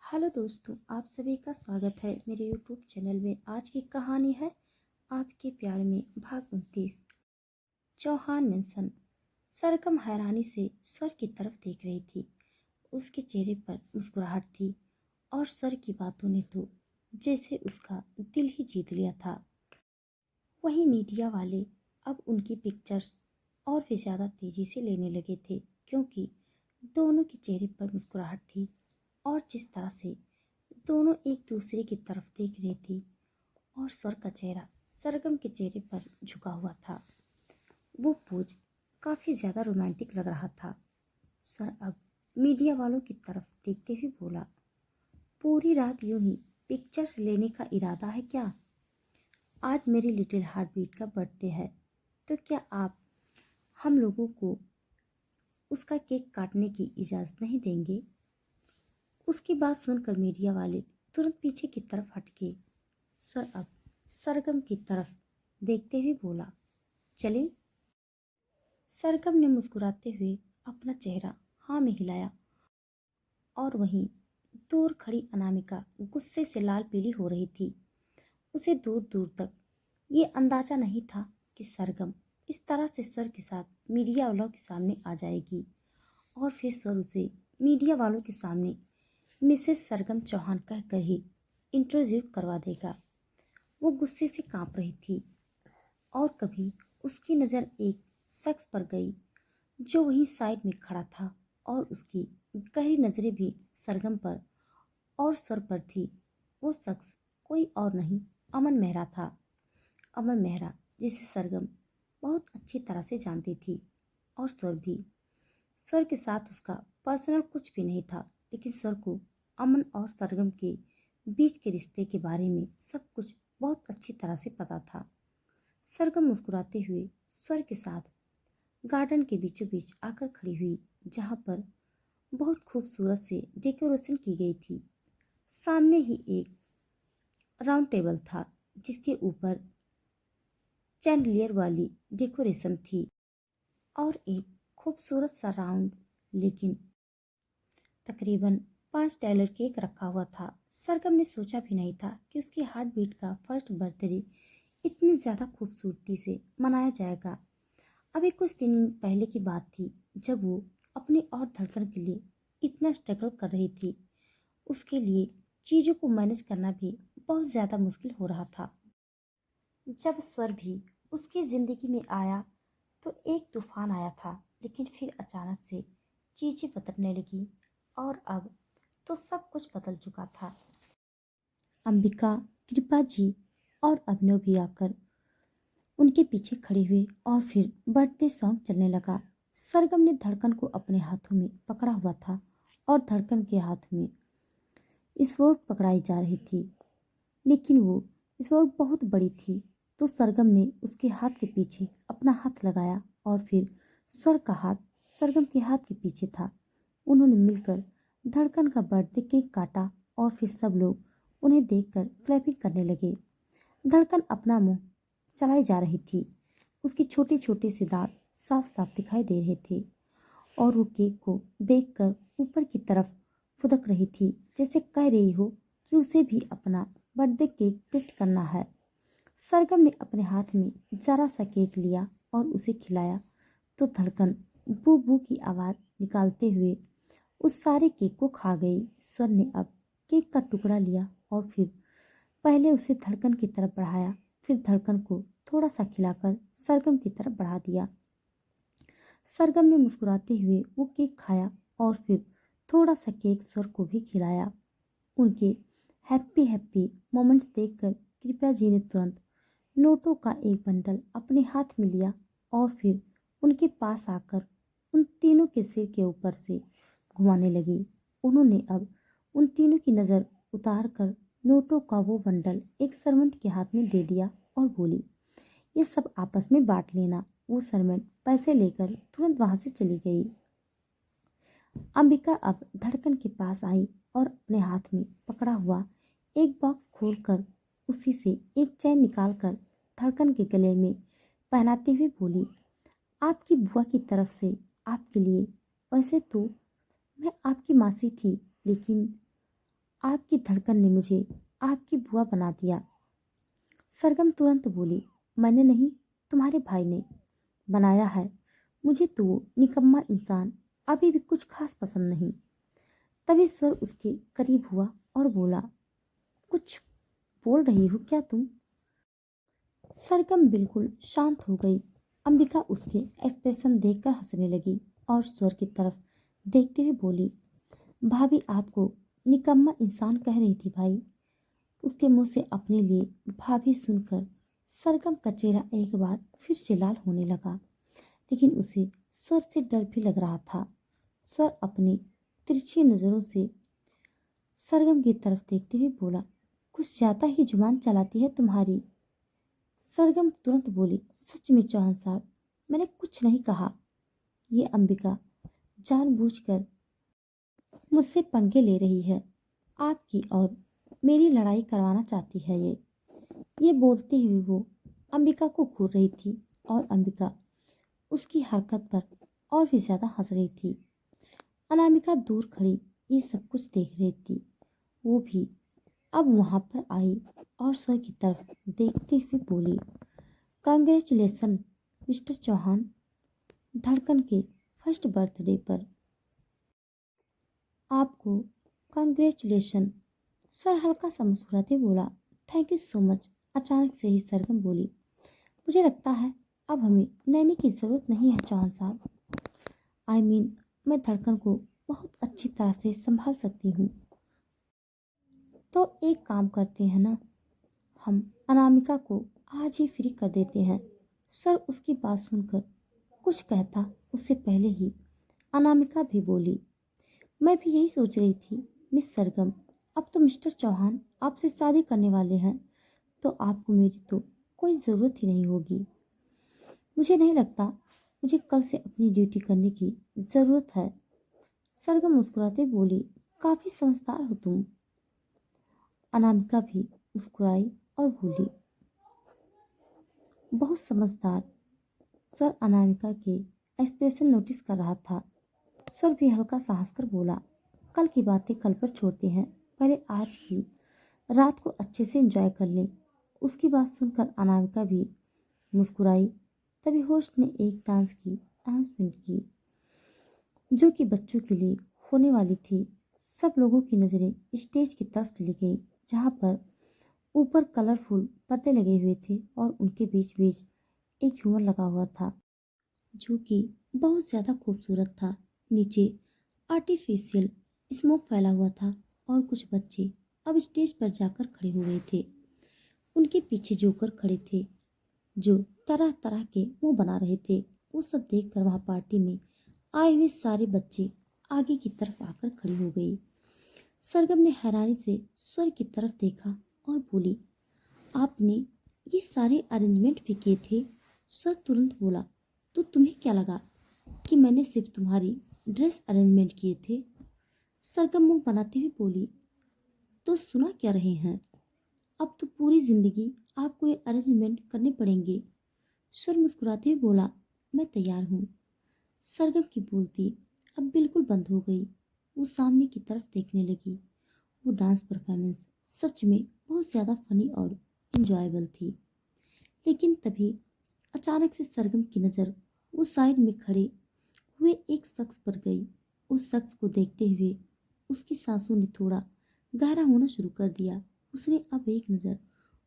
Hello दोस्तों, आप सभी का स्वागत है मेरे यूट्यूब चैनल में। आज की कहानी है आपके प्यार में, भाग 29। चौहान मेंशन। सरगम हैरानी से स्वर की तरफ देख रही थी। उसके चेहरे पर मुस्कुराहट थी और स्वर की बातों ने तो जैसे उसका दिल ही जीत लिया था। वहीं मीडिया वाले अब उनकी पिक्चर्स और भी ज़्यादा तेज़ी से लेने लगे थे, क्योंकि दोनों के चेहरे पर मुस्कुराहट थी और जिस तरह से दोनों एक दूसरे की तरफ देख रही थी और स्वर का चेहरा सरगम के चेहरे पर झुका हुआ था। वो पोज काफी ज्यादा रोमांटिक लग रहा था। स्वर अब मीडिया वालों की तरफ देखते हुए बोला, पूरी रात यूं ही पिक्चर्स लेने का इरादा है क्या? आज मेरी लिटिल हार्ट बीट का बर्थडे है, तो क्या आप हम लोगों को उसका केक काटने की इजाजत नहीं देंगे? उसकी बात सुनकर मीडिया वाले तुरंत पीछे की तरफ हटके। स्वर अब सरगम की तरफ देखते हुए बोला, चले। सरगम ने मुस्कुराते हुए अपना चेहरा हाँ में हिलाया और वहीं दूर खड़ी अनामिका गुस्से से लाल पीली हो रही थी। उसे दूर दूर तक ये अंदाजा नहीं था कि सरगम इस तरह से स्वर के साथ मीडिया वालों के सामने आ जाएगी और फिर स्वर उसे मीडिया वालों के सामने मिसेस सरगम चौहान कहकर ही इंट्रोड्यूस करवा देगा। वो गुस्से से कांप रही थी और कभी उसकी नज़र एक शख्स पर गई जो वहीं साइड में खड़ा था और उसकी गहरी नज़रें भी सरगम पर और स्वर पर थी। वो शख्स कोई और नहीं, अमन मेहरा था। अमन मेहरा जिसे सरगम बहुत अच्छी तरह से जानती थी और स्वर भी। स्वर के साथ उसका पर्सनल कुछ भी नहीं था, लेकिन स्वर को अमन और सरगम के बीच के रिश्ते के बारे में सब कुछ बहुत अच्छी तरह से पता था। सरगम मुस्कुराते हुए स्वर के साथ गार्डन के बीचों बीच आकर खड़ी हुई, जहाँ पर बहुत खूबसूरत से डेकोरेशन की गई थी। सामने ही एक राउंड टेबल था जिसके ऊपर चैंडलियर वाली डेकोरेशन थी और एक खूबसूरत सा राउंड, लेकिन तकरीबन 5 डॉलर केक रखा हुआ था। सरगम ने सोचा भी नहीं था कि उसकी हार्ट बीट का फर्स्ट बर्थडे इतनी ज़्यादा खूबसूरती से मनाया जाएगा। अभी कुछ दिन पहले की बात थी जब वो अपनी और धड़कन के लिए इतना स्ट्रगल कर रही थी। उसके लिए चीज़ों को मैनेज करना भी बहुत ज़्यादा मुश्किल हो रहा था। जब स्वर भी उसकी ज़िंदगी में आया तो एक तूफान आया था, लेकिन फिर अचानक से चीज़ें बदलने लगी और अब तो सब कुछ बदल चुका था। अंबिका, कृपा जी और अभिनव भी आकर उनके पीछे खड़े हुए और फिर बर्थडे सॉन्ग चलने लगा। सरगम ने धड़कन को अपने हाथों में पकड़ा हुआ था और धड़कन के हाथ में स्वॉर्ड पकड़ाई जा रही थी, लेकिन वो स्वॉर्ड बहुत बड़ी थी, तो सरगम ने उसके हाथ के पीछे अपना हाथ लगाया और फिर स्वर का हाथ सरगम के हाथ के पीछे था। उन्होंने मिलकर धड़कन का बर्थडे केक काटा और फिर सब लोग उन्हें देखकर क्लैपिंग करने लगे। धड़कन अपना मुंह चलाई जा रही थी। उसकी छोटी छोटी सी दांत साफ साफ दिखाई दे रहे थे और वो केक को देखकर ऊपर की तरफ फुदक रही थी, जैसे कह रही हो कि उसे भी अपना बर्थडे केक टेस्ट करना है। सरगम ने अपने हाथ में जरा सा केक लिया और उसे खिलाया, तो धड़कन बू बू की आवाज़ निकालते हुए उस सारे केक को खा गई। स्वर ने अब केक का टुकड़ा लिया और फिर पहले उसे धड़कन की तरफ बढ़ाया, फिर धड़कन को थोड़ा सा खिलाकर सरगम की तरफ बढ़ा दिया। सरगम ने मुस्कुराते हुए वो केक खाया और फिर थोड़ा सा केक स्वर को भी खिलाया। उनके हैप्पी हैप्पी मोमेंट्स देखकर कृपया जी ने तुरंत नोटों का एक बंडल अपने हाथ में लिया और फिर उनके पास आकर उन तीनों के सिर के ऊपर से घुमाने लगी। उन्होंने अब उन तीनों की नज़र उतार कर नोटों का वो बंडल एक सर्वेंट के हाथ में दे दिया और बोली, ये सब आपस में बांट लेना। वो सर्वेंट पैसे लेकर तुरंत वहां से चली गई। अंबिका अब धड़कन के पास आई और अपने हाथ में पकड़ा हुआ एक बॉक्स खोलकर उसी से एक चैन निकालकर धड़कन के गले में पहनाते हुए बोली, आपकी बुआ की तरफ से आपके लिए। वैसे तो मैं आपकी मासी थी, लेकिन आपकी धड़कन ने मुझे आपकी बुआ बना दिया। सरगम तुरंत बोली, मैंने नहीं, तुम्हारे भाई ने बनाया है। मुझे तो वो निकम्मा इंसान अभी भी कुछ खास पसंद नहीं। तभी स्वर उसके करीब हुआ और बोला, कुछ बोल रही हो क्या तुम? सरगम बिल्कुल शांत हो गई। अंबिका उसके एक्सप्रेशन देखकर हंसने लगी और स्वर की तरफ देखते हुए बोली, भाभी आपको निकम्मा इंसान कह रही थी भाई। उसके मुंह से अपने लिए भाभी सुनकर सरगम का चेहरा एक बार फिर से लाल होने लगा, लेकिन उसे स्वर से डर भी लग रहा था। स्वर अपनी तिरछी नजरों से सरगम की तरफ देखते हुए बोला, कुछ ज्यादा ही जुबान चलाती है तुम्हारी। सरगम तुरंत बोली, सच में चौहान साहब, मैंने कुछ नहीं कहा। ये अंबिका जानबूझकर मुझसे पंगे ले रही है। आपकी और मेरी लड़ाई करवाना चाहती है ये बोलते हुए वो अंबिका को घूर रही थी और अंबिका उसकी हरकत पर और भी ज्यादा हंस रही थी। अनामिका दूर खड़ी ये सब कुछ देख रही थी। वो भी अब वहां पर आई और स्वर की तरफ देखते हुए बोली, कांग्रेचुलेसन मिस्टर चौहान, धड़कन के फर्स्ट बर्थडे पर आपको कांग्रेचुलेशन। सर हल्का सा मुस्कुराते बोला, थैंक यू सो मच। अचानक से ही सरगम बोली, मुझे लगता है अब हमें नैनी की जरूरत नहीं है चौहान साहब। मैं धड़कन को बहुत अच्छी तरह से संभाल सकती हूँ। तो एक काम करते हैं ना, हम अनामिका को आज ही फ्री कर देते हैं। सर उसकी बात सुनकर कुछ कहता उससे पहले ही अनामिका भी बोली, मैं भी यही सोच रही थी मिस सरगम, अब तो मिस्टर चौहान आपसे शादी करने वाले हैं, तो आपको मेरी तो कोई ज़रूरत ही नहीं होगी। मुझे नहीं लगता मुझे कल से अपनी ड्यूटी करने की ज़रूरत है। सरगम मुस्कुराते बोली, काफ़ी समझदार हो तुम। अनामिका भी मुस्कुराई और बोली, बहुत समझदार। सर अनामिका के एक्सप्रेशन नोटिस कर रहा था। सर भी हल्का सा हंसकर बोला, कल की बातें कल पर छोड़ते हैं, पहले आज की रात को अच्छे से एंजॉय कर लें। उसकी बात सुनकर अनामिका भी मुस्कुराई। तभी होस्ट ने एक डांस की अनाउंसमेंट की, जो कि बच्चों के लिए होने वाली थी। सब लोगों की नज़रें स्टेज की तरफ चली गई, जहाँ पर ऊपर कलरफुल पर्दे लगे हुए थे और उनके बीच बीच एक झूमर लगा हुआ था, जो कि बहुत ज़्यादा खूबसूरत था। नीचे आर्टिफिशियल स्मोक फैला हुआ था और कुछ बच्चे अब स्टेज पर जाकर खड़े हो गए थे। उनके पीछे जोकर खड़े थे, जो तरह तरह के मुंह बना रहे थे। वो सब देखकर वहां पार्टी में आए हुए सारे बच्चे आगे की तरफ आकर खड़ी हो गई। सरगम ने हैरानी से स्वर की तरफ देखा और बोली, आपने ये सारे अरेंजमेंट भी किए थे? स्वर तुरंत बोला, तो तुम्हें क्या लगा कि मैंने सिर्फ तुम्हारी ड्रेस अरेंजमेंट किए थे? सरगम मुंह बनाते हुए बोली, तो सुना क्या रहे हैं, अब तो पूरी जिंदगी आपको ये अरेंजमेंट करने पड़ेंगे। स्वर मुस्कुराते हुए बोला, मैं तैयार हूँ। सरगम की बोलती अब बिल्कुल बंद हो गई। वो सामने की तरफ देखने लगी। वो डांस परफॉर्मेंस सच में बहुत ज़्यादा फनी और इंजॉयबल थी। लेकिन तभी अचानक से सरगम की नज़र उस साइड में खड़े हुए एक शख्स पर गई। उस शख्स को देखते हुए उसकी सांसों ने थोड़ा गहरा होना शुरू कर दिया। उसने अब एक नज़र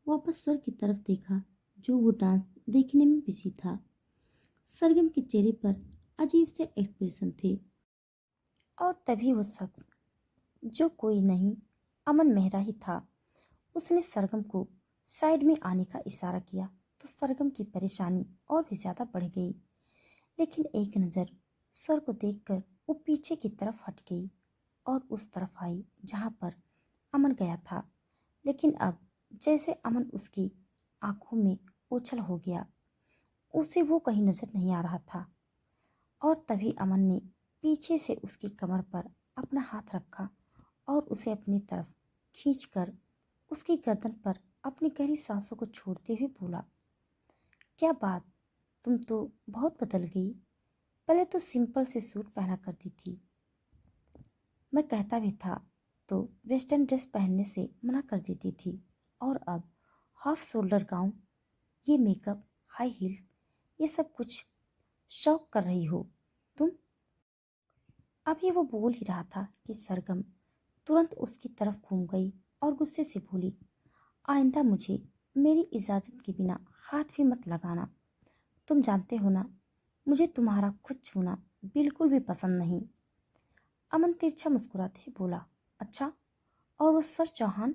वापस स्वर की तरफ देखा, जो वो डांस देखने में बिजी था। सरगम के चेहरे पर अजीब से एक्सप्रेशन थे और तभी वो शख्स, जो कोई नहीं अमन मेहरा ही था, उसने सरगम को साइड में आने का इशारा किया तो सरगम की परेशानी और भी ज्यादा बढ़ गई। लेकिन एक नज़र स्वर को देखकर वो पीछे की तरफ हट गई और उस तरफ आई जहाँ पर अमन गया था। लेकिन अब जैसे अमन उसकी आंखों में ओझल हो गया, उसे वो कहीं नजर नहीं आ रहा था। और तभी अमन ने पीछे से उसकी कमर पर अपना हाथ रखा और उसे अपनी तरफ खींचकर उसकी गर्दन पर अपनी गहरी सांसों को छोड़ते हुए बोला, क्या बात, तुम तो बहुत बदल गई। पहले तो सिंपल से सूट पहना करती थी। मैं कहता भी था तो वेस्टर्न ड्रेस पहनने से मना कर देती थी और अब हाफ शोल्डर गाउन, ये मेकअप, हाई हील्स, ये सब कुछ शौक कर रही हो तुम। अभी वो बोल ही रहा था कि सरगम तुरंत उसकी तरफ घूम गई और गुस्से से बोली, आइंदा मुझे मेरी इजाज़त के बिना हाथ भी मत लगाना। तुम जानते हो ना, मुझे तुम्हारा खुद छूना बिल्कुल भी पसंद नहीं। अमन तिरछा मुस्कुराते ही बोला, अच्छा, और वो सर चौहान,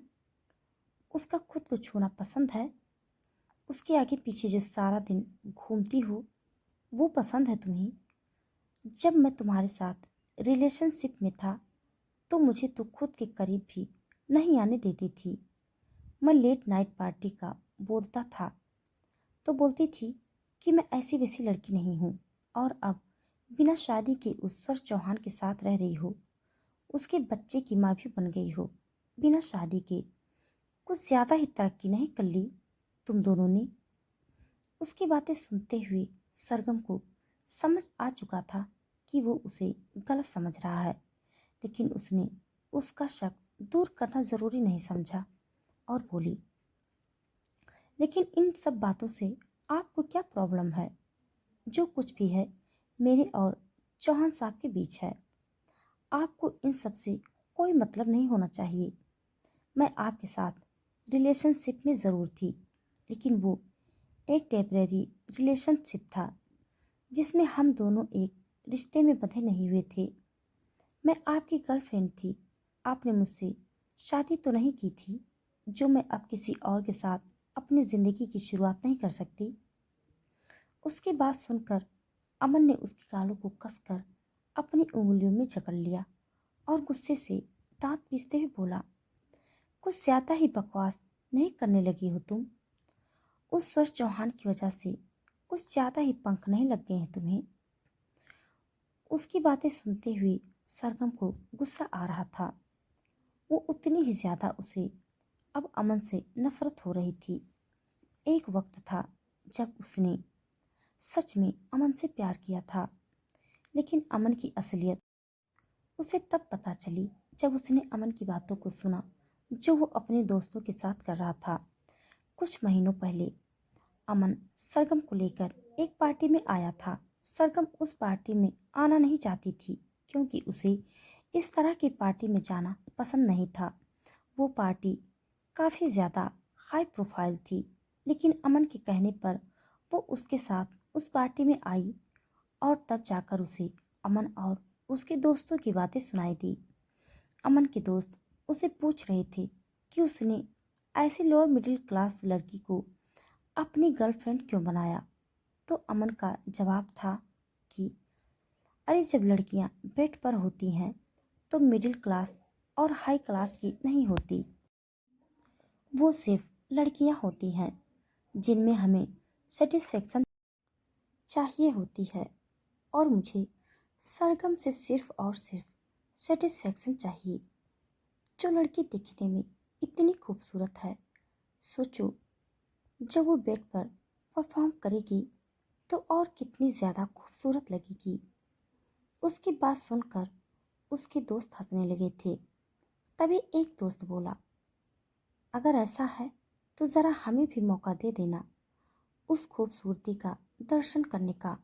उसका खुद को छूना पसंद है? उसके आगे पीछे जो सारा दिन घूमती हो वो पसंद है तुम्हें? जब मैं तुम्हारे साथ रिलेशनशिप में था तो मुझे तो खुद के करीब भी नहीं आने देती थी। मैं लेट नाइट पार्टी का बोलता था तो बोलती थी कि मैं ऐसी वैसी लड़की नहीं हूँ, और अब बिना शादी के उस सर चौहान के साथ रह रही हो, उसके बच्चे की माँ भी बन गई हो बिना शादी के। कुछ ज़्यादा ही तरक्की नहीं कर ली तुम दोनों ने? उसकी बातें सुनते हुए सरगम को समझ आ चुका था कि वो उसे गलत समझ रहा है, लेकिन उसने उसका शक दूर करना जरूरी नहीं समझा और बोली, लेकिन इन सब बातों से आपको क्या प्रॉब्लम है? जो कुछ भी है मेरे और चौहान साहब के बीच है। आपको इन सब से कोई मतलब नहीं होना चाहिए। मैं आपके साथ रिलेशनशिप में ज़रूर थी, लेकिन वो एक टेम्परेरी रिलेशनशिप था जिसमें हम दोनों एक रिश्ते में बंधे नहीं हुए थे। मैं आपकी गर्लफ्रेंड थी। आपने मुझसे शादी तो नहीं की थी जो मैं अब किसी और के साथ अपनी ज़िंदगी की शुरुआत नहीं कर सकती। उसकी बात सुनकर अमन ने उसके गालों को कसकर अपनी उंगलियों में जकड़ लिया और गुस्से से दांत पीसते हुए बोला, कुछ ज्यादा ही बकवास नहीं करने लगी हो तुम? उस सर चौहान की वजह से कुछ ज्यादा ही पंख नहीं लग गए हैं तुम्हें? उसकी बातें सुनते हुए सरगम को गुस्सा आ रहा था। वो उतनी ही ज्यादा उसे अब अमन से नफरत हो रही थी। एक वक्त था जब उसने सच में अमन से प्यार किया था, लेकिन अमन की असलियत उसे तब पता चली जब उसने अमन की बातों को सुना जो वो अपने दोस्तों के साथ कर रहा था। कुछ महीनों पहले अमन सरगम को लेकर एक पार्टी में आया था। सरगम उस पार्टी में आना नहीं चाहती थी क्योंकि उसे इस तरह की पार्टी में जाना पसंद नहीं था। वो पार्टी काफ़ी ज़्यादा हाई प्रोफाइल थी, लेकिन अमन के कहने पर वो उसके साथ उस पार्टी में आई और तब जाकर उसे अमन और उसके दोस्तों की बातें सुनाई दी। अमन के दोस्त उसे पूछ रहे थे कि उसने ऐसी लोअर मिडिल क्लास लड़की को अपनी गर्लफ्रेंड क्यों बनाया। तो अमन का जवाब था कि अरे, जब लड़कियां बेड पर होती हैं तो मिडिल क्लास और हाई क्लास की नहीं होती। वो सिर्फ लड़कियां होती हैं जिनमें हमें सेटिस्फेक्शन चाहिए होती है, और मुझे सरगम से सिर्फ और सिर्फ सेटिस्फेक्शन चाहिए। जो लड़की दिखने में इतनी खूबसूरत है, सोचो जब वो बेड पर परफॉर्म करेगी तो और कितनी ज़्यादा खूबसूरत लगेगी। उसकी बात सुनकर उसके दोस्त हंसने लगे थे। तभी एक दोस्त बोला, अगर ऐसा है तो ज़रा हमें भी मौका दे देना उस खूबसूरती का दर्शन करने का।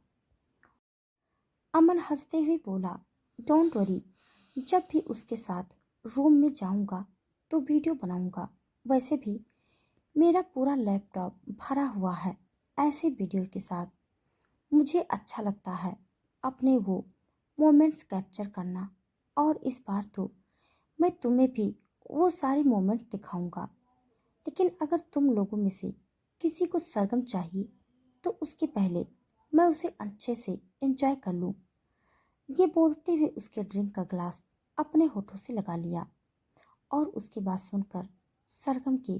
अमन हंसते हुए बोला, डोंट वरी, जब भी उसके साथ रूम में जाऊंगा तो वीडियो बनाऊंगा। वैसे भी मेरा पूरा लैपटॉप भरा हुआ है ऐसे वीडियो के साथ। मुझे अच्छा लगता है अपने वो मोमेंट्स कैप्चर करना, और इस बार तो मैं तुम्हें भी वो सारे मोमेंट्स दिखाऊंगा। लेकिन अगर तुम लोगों में से किसी को सरगम चाहिए तो उसके पहले मैं उसे अच्छे से एंजॉय कर लूँ। ये बोलते हुए उसके ड्रिंक का ग्लास अपने होठों से लगा लिया, और उसकी बात सुनकर सरगम के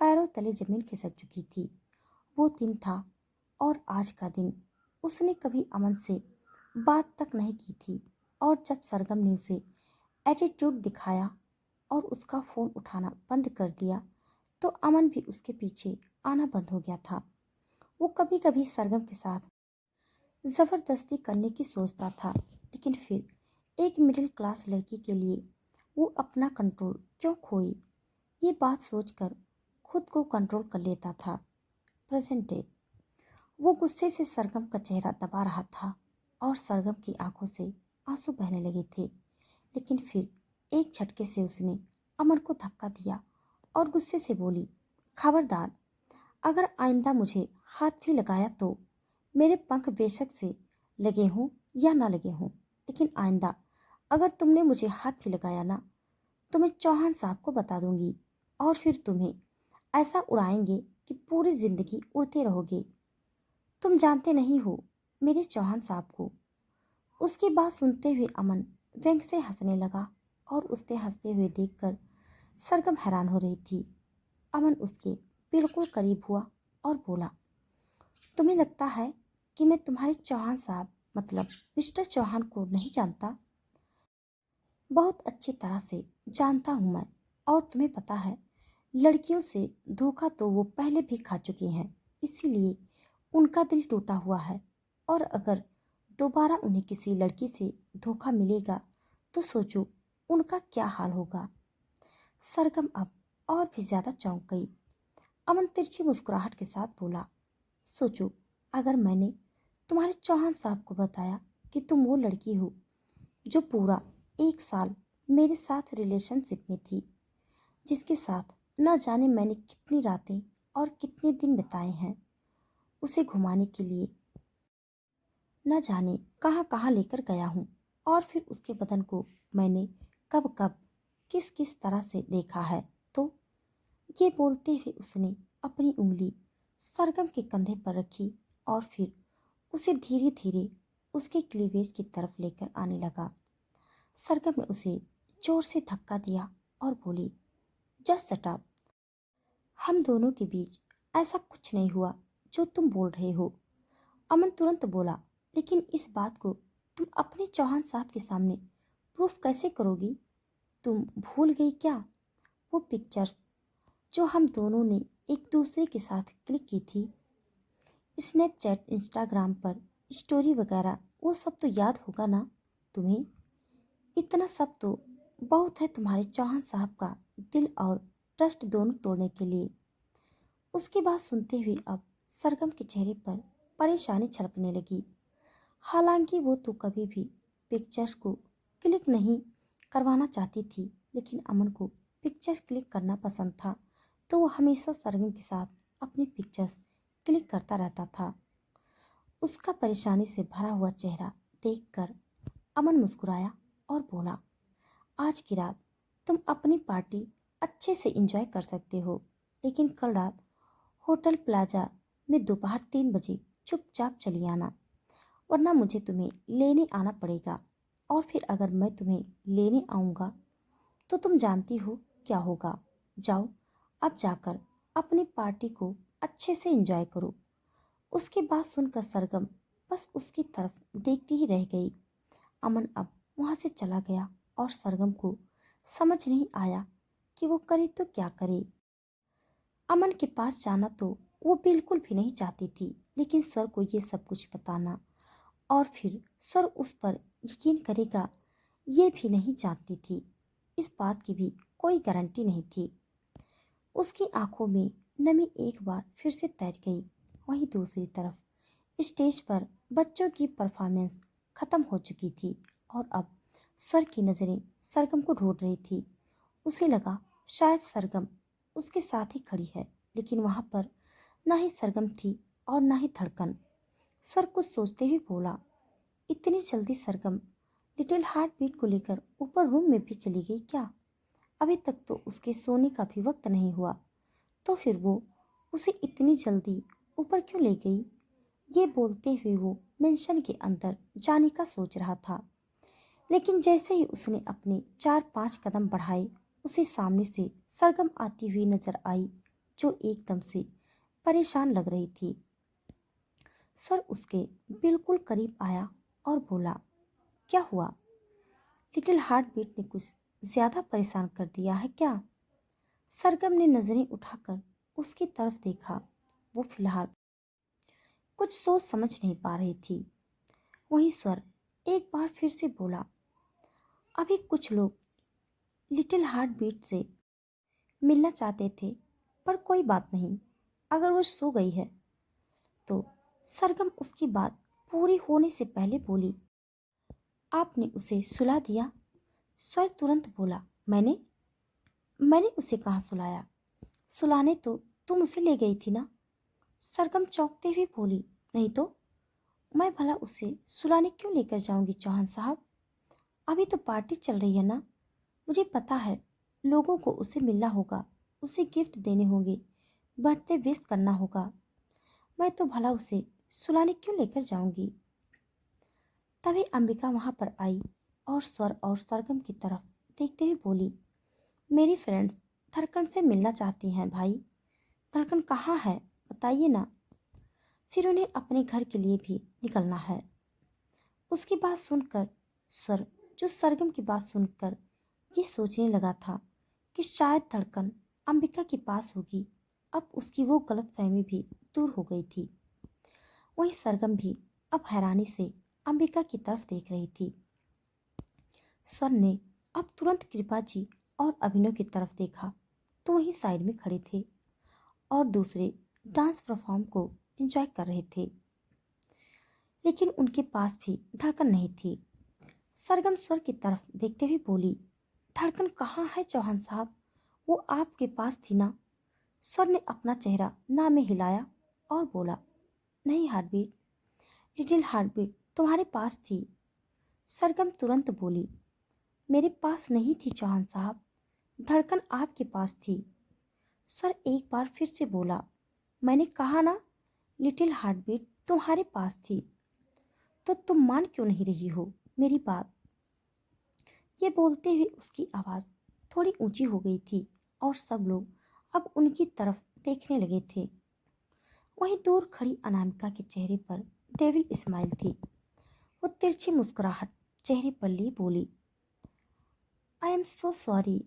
पैरों तले जमीन खिसक चुकी थी। वो दिन था और आज का दिन उसने कभी अमन से बात तक नहीं की थी, और जब सरगम ने उसे एटीट्यूड दिखाया और उसका फ़ोन उठाना बंद कर दिया तो अमन भी उसके पीछे आना बंद हो गया था। वो कभी कभी सरगम के साथ ज़बरदस्ती करने की सोचता था, लेकिन फिर एक मिडिल क्लास लड़की के लिए वो अपना कंट्रोल क्यों खोई, ये बात सोचकर खुद को कंट्रोल कर लेता था। Present day. वो गुस्से से सरगम का चेहरा दबा रहा था और सरगम की आंखों से आंसू बहने लगे थे। लेकिन फिर एक झटके से उसने अमन को धक्का दिया और गुस्से से बोली, खबरदार, अगर आइंदा मुझे हाथ भी लगाया तो मेरे पंख बेशक से लगे हों या ना लगे हों, लेकिन आइंदा अगर तुमने मुझे हाथ भी लगाया ना तो मैं चौहान साहब को बता दूंगी और फिर तुम्हें ऐसा उड़ाएंगे कि पूरी जिंदगी उड़ते रहोगे। तुम जानते नहीं हो मेरे चौहान साहब को। उसकी बात सुनते हुए अमन व्यंग से हंसने लगा और उसके हंसते हुए देखकर सरगम हैरान हो रही थी। अमन उसके बिल्कुल करीब हुआ और बोला, तुम्हें लगता है कि मैं तुम्हारे चौहान साहब मतलब मिस्टर चौहान को नहीं जानता? बहुत अच्छी तरह से जानता हूँ मैं। और तुम्हें पता है, लड़कियों से धोखा तो वो पहले भी खा चुके हैं, इसीलिए उनका दिल टूटा हुआ है। और अगर दोबारा उन्हें किसी लड़की से धोखा मिलेगा तो सोचो उनका क्या हाल होगा। सरगम अब और भी ज्यादा चौंक गई। अमन तिरछी मुस्कुराहट के साथ बोला, सोचो अगर मैंने तुम्हारे चौहान साहब को बताया कि तुम वो लड़की हो जो पूरा 1 साल मेरे साथ रिलेशनशिप में थी, जिसके साथ न जाने मैंने कितनी रातें और कितने दिन बिताए हैं, उसे घुमाने के लिए न जाने कहाँ कहाँ लेकर गया हूँ, और फिर उसके बदन को मैंने कब कब किस किस तरह से देखा है, तो ये बोलते हुए उसने अपनी उंगली सरगम के कंधे पर रखी और फिर उसे धीरे धीरे उसके क्लीवेज की तरफ लेकर आने लगा। सरगम ने उसे जोर से धक्का दिया और बोली, जस्ट शट अप। हम दोनों के बीच ऐसा कुछ नहीं हुआ जो तुम बोल रहे हो। अमन तुरंत बोला, लेकिन इस बात को तुम अपने चौहान साहब के सामने प्रूफ कैसे करोगी? तुम भूल गई क्या वो पिक्चर्स जो हम दोनों ने एक दूसरे के साथ क्लिक की थी? स्नैपचैट, इंस्टाग्राम पर स्टोरी वगैरह, वो सब तो याद होगा ना तुम्हें? इतना सब तो बहुत है तुम्हारे चौहान साहब का दिल और ट्रस्ट दोनों तोड़ने के लिए। उसकी बात सुनते हुए अब सरगम के चेहरे पर परेशानी छलकने लगी। हालांकि वो तो कभी भी पिक्चर्स को क्लिक नहीं करवाना चाहती थी, लेकिन अमन को पिक्चर्स क्लिक करना पसंद था, तो वो हमेशा सरगम के साथ अपनी पिक्चर्स क्लिक करता रहता था। उसका परेशानी से भरा हुआ चेहरा देखकर अमन मुस्कुराया और बोला, आज की रात तुम अपनी पार्टी अच्छे से एंजॉय कर सकते हो, लेकिन कल रात होटल प्लाजा में दोपहर 3 बजे चुपचाप चली आना, वरना मुझे तुम्हें लेने आना पड़ेगा। और फिर अगर मैं तुम्हें लेने आऊँगा तो तुम जानती हो क्या होगा। जाओ अब जाकर अपनी पार्टी को अच्छे से एंजॉय करो। उसकी बात सुनकर सरगम बस उसकी तरफ देखती ही रह गई। अमन अब वहाँ से चला गया और सरगम को समझ नहीं आया कि वो करे तो क्या करे। अमन के पास जाना तो वो बिल्कुल भी नहीं चाहती थी, लेकिन स्वर को ये सब कुछ बताना और फिर स्वर उस पर यकीन करेगा ये भी नहीं जानती थी। इस बात की भी कोई गारंटी नहीं थी। उसकी आंखों में नमी एक बार फिर से तैर गई। वहीं दूसरी तरफ स्टेज पर बच्चों की परफॉर्मेंस खत्म हो चुकी थी और अब स्वर की नज़रें सरगम को ढूंढ रही थी। उसे लगा शायद सरगम उसके साथ ही खड़ी है, लेकिन वहां पर ना ही सरगम थी और ना ही धड़कन। स्वर कुछ सोचते हुए बोला, इतनी जल्दी सरगम लिटिल हार्ट बीट को लेकर ऊपर रूम में भी चली गई क्या? अभी तक तो उसके सोने का भी वक्त नहीं हुआ, तो फिर वो उसे इतनी जल्दी ऊपर क्यों ले गई? ये बोलते हुए वो मेंशन के अंदर जाने का सोच रहा था, लेकिन जैसे ही उसने अपने 4-5 कदम बढ़ाए, उसे सामने से सरगम आती हुई नजर आई, जो एकदम से परेशान लग रही थी। स्वर उसके बिल्कुल करीब आया और बोला, क्या हुआ? लिटिल हार्ट बीट ने कुछ ज्यादा परेशान कर दिया है क्या? सरगम ने नजरें उठाकर उसकी तरफ देखा। वो फिलहाल कुछ सोच समझ नहीं पा रही थी। वहीं स्वर एक बार फिर से बोला, अभी कुछ लोग लिटिल हार्ट बीट से मिलना चाहते थे, पर कोई बात नहीं, अगर वो सो गई है तो। सरगम उसकी बात पूरी होने से पहले बोली, आपने उसे सुला दिया? स्वर तुरंत बोला, मैंने मैंने उसे कहाँ सुलाया? सुलाने तो तुम उसे ले गई थी ना। सरगम चौंकते हुए बोली, नहीं तो मैं भला उसे सुलाने क्यों लेकर जाऊंगी चौहान साहब? अभी तो पार्टी चल रही है ना। मुझे पता है लोगों को उसे मिलना होगा, उसे गिफ्ट देने होंगे, बर्थडे विश करना होगा। मैं तो भला उसे सुलाने क्यों लेकर जाऊंगी? तभी अंबिका वहां पर आई और स्वर और सरगम की तरफ देखते हुए बोली, मेरी फ्रेंड्स धड़कन से मिलना चाहती हैं भाई। धड़कन कहाँ है, बताइए ना। फिर उन्हें अपने घर के लिए भी निकलना है। उसकी बात सुनकर स्वर, जो सरगम की बात सुनकर ये सोचने लगा था कि शायद धड़कन अंबिका के पास होगी, अब उसकी वो गलतफहमी भी दूर हो गई थी। वहीं सरगम भी अब हैरानी से अंबिका की तरफ देख रही थी। स्वर ने अब तुरंत कृपा जी और अभिनव की तरफ देखा तो वहीं साइड में खड़े थे और दूसरे डांस परफॉर्म को एंजॉय कर रहे थे, लेकिन उनके पास भी धड़कन नहीं थी। सरगम स्वर की तरफ देखते हुए बोली, धड़कन कहाँ है चौहान साहब? वो आपके पास थी ना। स्वर ने अपना चेहरा ना में हिलाया और बोला, नहीं हार्टबीट, लिटिल हार्टबीट तुम्हारे पास थी। सरगम तुरंत बोली, मेरे पास नहीं थी चौहान साहब, धड़कन आपके पास थी। स्वर एक बार फिर से बोला, मैंने कहा ना लिटिल हार्टबीट तुम्हारे पास थी, तो तुम मान क्यों नहीं रही हो मेरी बात? ये बोलते हुए उसकी आवाज थोड़ी ऊंची हो गई थी और सब लोग अब उनकी तरफ देखने लगे थे। वहीं दूर खड़ी अनामिका के चेहरे पर डेविल स्माइल थी। वो तिरछी मुस्कुराहट चेहरे पर लिए बोली, आई एम सो सॉरी।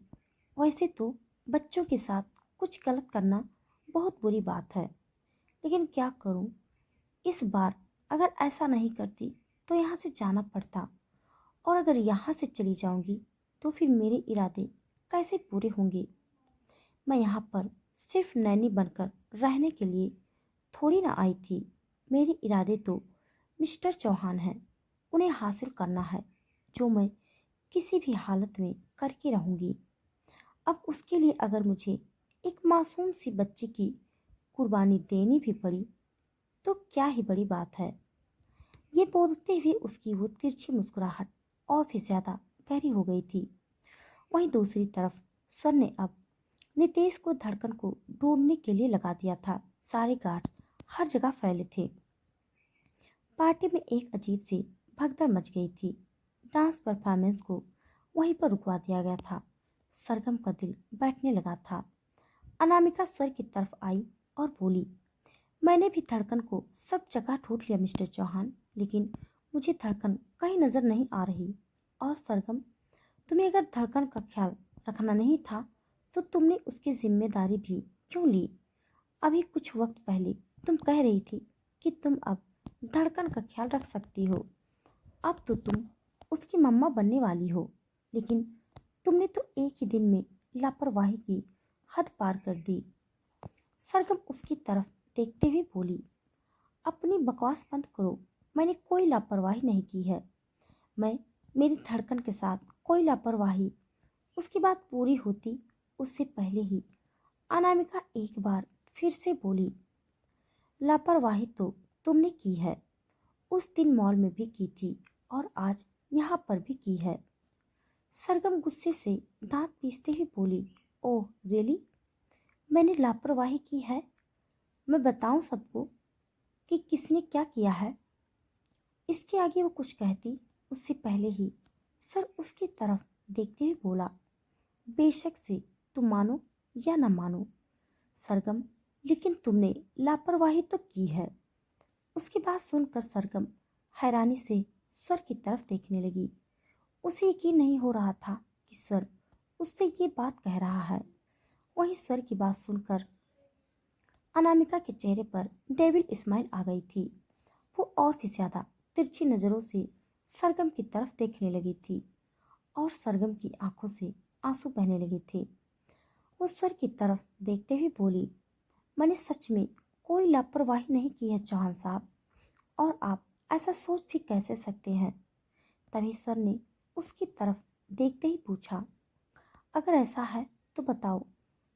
वैसे तो बच्चों के साथ कुछ गलत करना बहुत बुरी बात है, लेकिन क्या करूं, इस बार अगर ऐसा नहीं करती तो यहाँ से जाना पड़ता, और अगर यहाँ से चली जाऊंगी तो फिर मेरे इरादे कैसे पूरे होंगे? मैं यहाँ पर सिर्फ नैनी बनकर रहने के लिए थोड़ी ना आई थी। मेरे इरादे तो मिस्टर चौहान हैं, उन्हें हासिल करना है, जो मैं किसी भी हालत में करके रहूंगी। अब उसके लिए अगर मुझे एक मासूम सी बच्ची की कुर्बानी देनी भी पड़ी तो क्या ही बड़ी बात है। ये बोलते हुए उसकी वो तिरछी मुस्कुराहट और भी ज्यादा गहरी हो गई थी। वहीं दूसरी तरफ स्वर ने अब नितेश को धड़कन को ढूंढने के लिए लगा दिया था। सारे गार्ड्स हर जगह फैले थे। पार्टी में एक अजीब सी भगदड़ मच गई थी। डांस परफॉर्मेंस को वहीं पर रुकवा दिया गया था। सरगम का दिल बैठने लगा था। अनामिका स्वर की तरफ आई और बोली, मैंने भी धड़कन को सब जगह ढूंढ लिया मिस्टर चौहान, लेकिन मुझे धड़कन कहीं नजर नहीं आ रही। और सरगम, तुम्हें अगर धड़कन का ख्याल रखना नहीं था तो तुमने उसकी जिम्मेदारी भी क्यों ली? अभी कुछ वक्त पहले तुम कह रही थी कि तुम अब धड़कन का ख्याल रख सकती हो। अब तो तुम उसकी मम्मा बनने वाली हो, लेकिन तुमने तो एक ही दिन में लापरवाही की हद पार कर दी। सरगम उसकी तरफ देखते हुए बोली, अपनी बकवास बंद करो। मैंने कोई लापरवाही नहीं की है। मैं मेरी धड़कन के साथ कोई लापरवाही, उसकी बात पूरी होती उससे पहले ही अनामिका एक बार फिर से बोली, लापरवाही तो तुमने की है, उस दिन मॉल में भी की थी और आज यहाँ पर भी की है। सरगम गुस्से से दांत पीसते हुए बोली, ओह रियली, मैंने लापरवाही की है? मैं बताऊं सबको कि किसने क्या किया है? इसके आगे वो कुछ कहती उससे पहले ही स्वर उसकी तरफ देखते हुए बोला, बेशक से तुम मानो या न मानो सरगम, लेकिन तुमने लापरवाही तो की है। उसकी बात सुनकर सरगम हैरानी से स्वर की तरफ देखने लगी। उसे यकीन नहीं हो रहा था कि स्वर उससे ये बात कह रहा है। वहीं स्वर की बात सुनकर अनामिका के चेहरे पर डेविल स्माइल आ गई थी। वो और भी ज्यादा तिरछी नजरों से सरगम की तरफ देखने लगी थी और सरगम की आंखों से आंसू बहने लगे थे। वो स्वर की तरफ देखते हुए बोली, मैंने सच में कोई लापरवाही नहीं की है चौहान साहब, और आप ऐसा सोच भी कैसे सकते हैं। तभी स्वर ने उसकी तरफ देखते ही पूछा, अगर ऐसा है तो बताओ,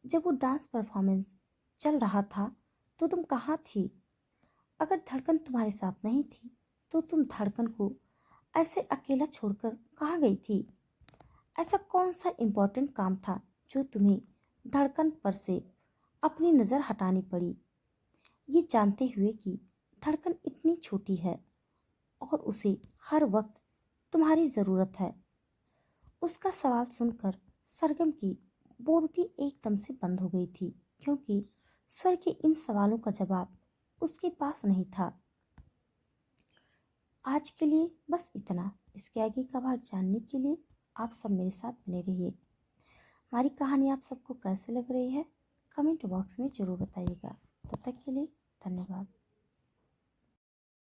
जब वो डांस परफॉर्मेंस चल रहा था तो तुम कहाँ थी? अगर धड़कन तुम्हारे साथ नहीं थी तो तुम धड़कन को ऐसे अकेला छोड़कर कहाँ गई थी? ऐसा कौन सा इम्पोर्टेंट काम था जो तुम्हें धड़कन पर से अपनी नज़र हटानी पड़ी, ये जानते हुए कि धड़कन इतनी छोटी है और उसे हर वक्त तुम्हारी ज़रूरत है? उसका सवाल सुनकर सरगम की बोलती एकदम से बंद हो गई थी, क्योंकि स्वर के इन सवालों का जवाब उसके पास नहीं था। आज के लिए बस इतना। इसके आगे का भाग जानने के लिए आप सब मेरे साथ बने रहिए। हमारी कहानी आप सबको कैसे लग रही है कमेंट बॉक्स में ज़रूर बताइएगा। तब तक के लिए धन्यवाद।